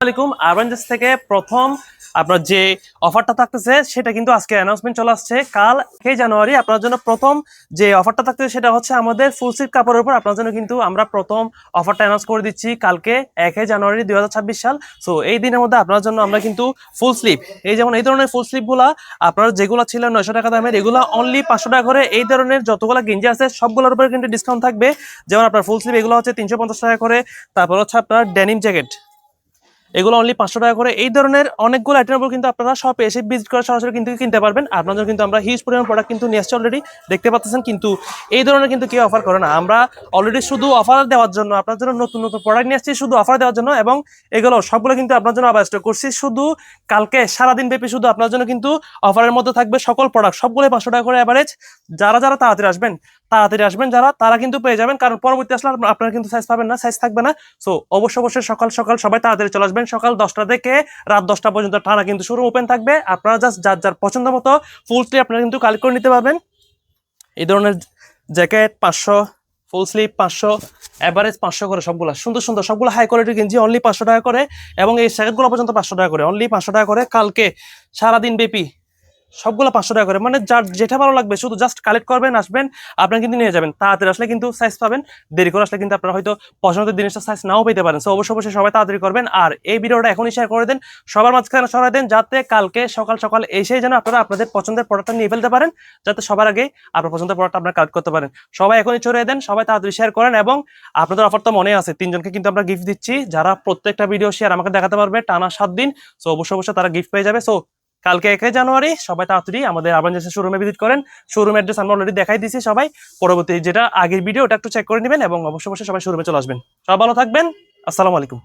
আলাইকুম আরবানজাস থেকে প্রথম আপনার যে অফারটা থাকতেছে সেটা কিন্তু আজকে অ্যানাউন্সমেন্ট চলে আসছে। কাল 1 জানুয়ারি আপনার জন্য প্রথম যে অফারটা থাকতেছে সেটা হচ্ছে আমাদের ফুল স্লিভ কাপড়ের উপর আপনার জন্য কিন্তু আমরা প্রথম অফারটা অ্যানাউন্স করে দিচ্ছি কালকে 1 জানুয়ারি 2026 সাল। সো এই দিনের মধ্যে আপনার জন্য আমরা কিন্তু ফুল স্লিভ যেমন এই ধরনের ফুল স্লিভগুলা আপনার যেগুলো ছিল 900 টাকা দামের এগুলো অনলি 500 টাকা করে। এই ধরনের যতগুলো গেঞ্জি আছে সবগুলোর উপরে কিন্তু ডিসকাউন্ট থাকবে। যেমন আপনার ফুল স্লিভ এগুলো হচ্ছে 350 টাকা করে। তারপর হচ্ছে আপনার ডেনিম জ্যাকেট এগুলো অনলি 500 টাকা করে। এই ধরনের অনেকগুলো আইটেমের উপর কিন্তু আপনারা শপে এসে ভিজিট করে সরাসরি কিন্তু কিনতে পারবেন। আপনাদের কিন্তু আমরা হিউজ পরিমাণ প্রোডাক্ট কিন্তু নিয়ে আসছি অলরেডি দেখতে পাচ্ছেন। কিন্তু এই ধরনের কিন্তু কেউ অফার করে না। আমরা অলরেডি শুধু অফার দেওয়ার জন্য আপনার জন্য নতুন নতুন প্রোডাক্ট নিয়ে আসছি শুধু অফার দেওয়ার জন্য, এবং এগুলো সবগুলো কিন্তু আপনার জন্য আবার স্টক করছি শুধু কালকে সারাদিন ব্যাপী শুধু আপনার জন্য কিন্তু অফারের মধ্যে থাকবে সকল প্রোডাক্ট সবগুলোই 500 টাকা করে অ্যাভারেজ। যারা যারা তাড়াতাড়ি আসবেন যারা তারা কিন্তু পেয়ে যাবেন, কারণ পরবর্তী আসলে আপনারা কিন্তু সাইজ পাবেন না, সাইজ থাকবে না। সো অবশ্যই সকাল সকাল সবাই তাড়াতাড়ি চলে আসবেন। সকাল 10টা থেকে রাত 10টা পর্যন্ত টানা কিন্তু শোরুম ওপেন থাকবে। আপনারা জাস্ট যার যার পছন্দ মতো ফুল স্লিভ আপনারা কিন্তু কালেক্ট করে নিতে পারবেন। এই ধরনের জ্যাকেট 500, ফুল স্লিভ 500, অ্যাভারেজ 500 করে সবগুলো সুন্দর সুন্দর সবগুলো হাই কোয়ালিটির গেঞ্জি অনলি 500 টাকা করে, এবং এই জ্যাকেটগুলো পর্যন্ত 500 টাকা করে, অনলি 500 টাকা করে কালকে সারাদিন ব্যাপী সবগুলো 500 টাকা করে। মানে যার যেটা ভালো লাগবে শুধু জাস্ট কালেক্ট করবেন, আসবেন, আপনারা কিন্তু নিয়ে যাবেন। তাড়াতাড়ি আসলে কিন্তু সাইজ পাবেন, দেরি করে আসলে কিন্তু আপনারা হয়তো পছন্দের জিনিসটা সাইজ নাও পেতে পারেন। সো অবশ্যই সবাই তাড়াতাড়ি করবেন। আর এই ভিডিওটা এখনই শেয়ার করে দেন, সবার মাঝখানে সরাই দেন, যাতে কালকে সকাল সকাল এসেই যেন আপনারা আপনাদের পছন্দের প্রোডাক্টটা নিয়ে ফেলতে পারেন, যাতে সবার আগে আপনার পছন্দের প্রোডাক্টটা আপনারা কালেক্ট করতে পারেন। সবাই এখনই ছড়িয়ে দেন, সবাই তাড়াতাড়ি শেয়ার করেন। এবং আপনাদের অফার তো মনে আছে, 3জনকে কিন্তু আমরা গিফট দিচ্ছি যারা প্রত্যেকটা ভিডিও শেয়ার আমাকে দেখাতে পারবে টানা 7 দিন। সো অবশ্যই তারা গিফট পেয়ে যাবে। সো কালকে 1 জানুয়ারি সবাই তাড়াতাড়ি আমাদের আরবানজাসের শোরুমে ভিজিট করেন। শোরুম অ্যাড্রেস আমরা অলরেডি দেখাই দিয়েছি, সবাই পরবর্তী যেটা আগের ভিডিও ওটা একটু চেক করে নেবেন, এবং অবশ্যই সবাই শোরুমে চলে আসবেন। সবাই ভালো থাকবেন। আসসালামু আলাইকুম।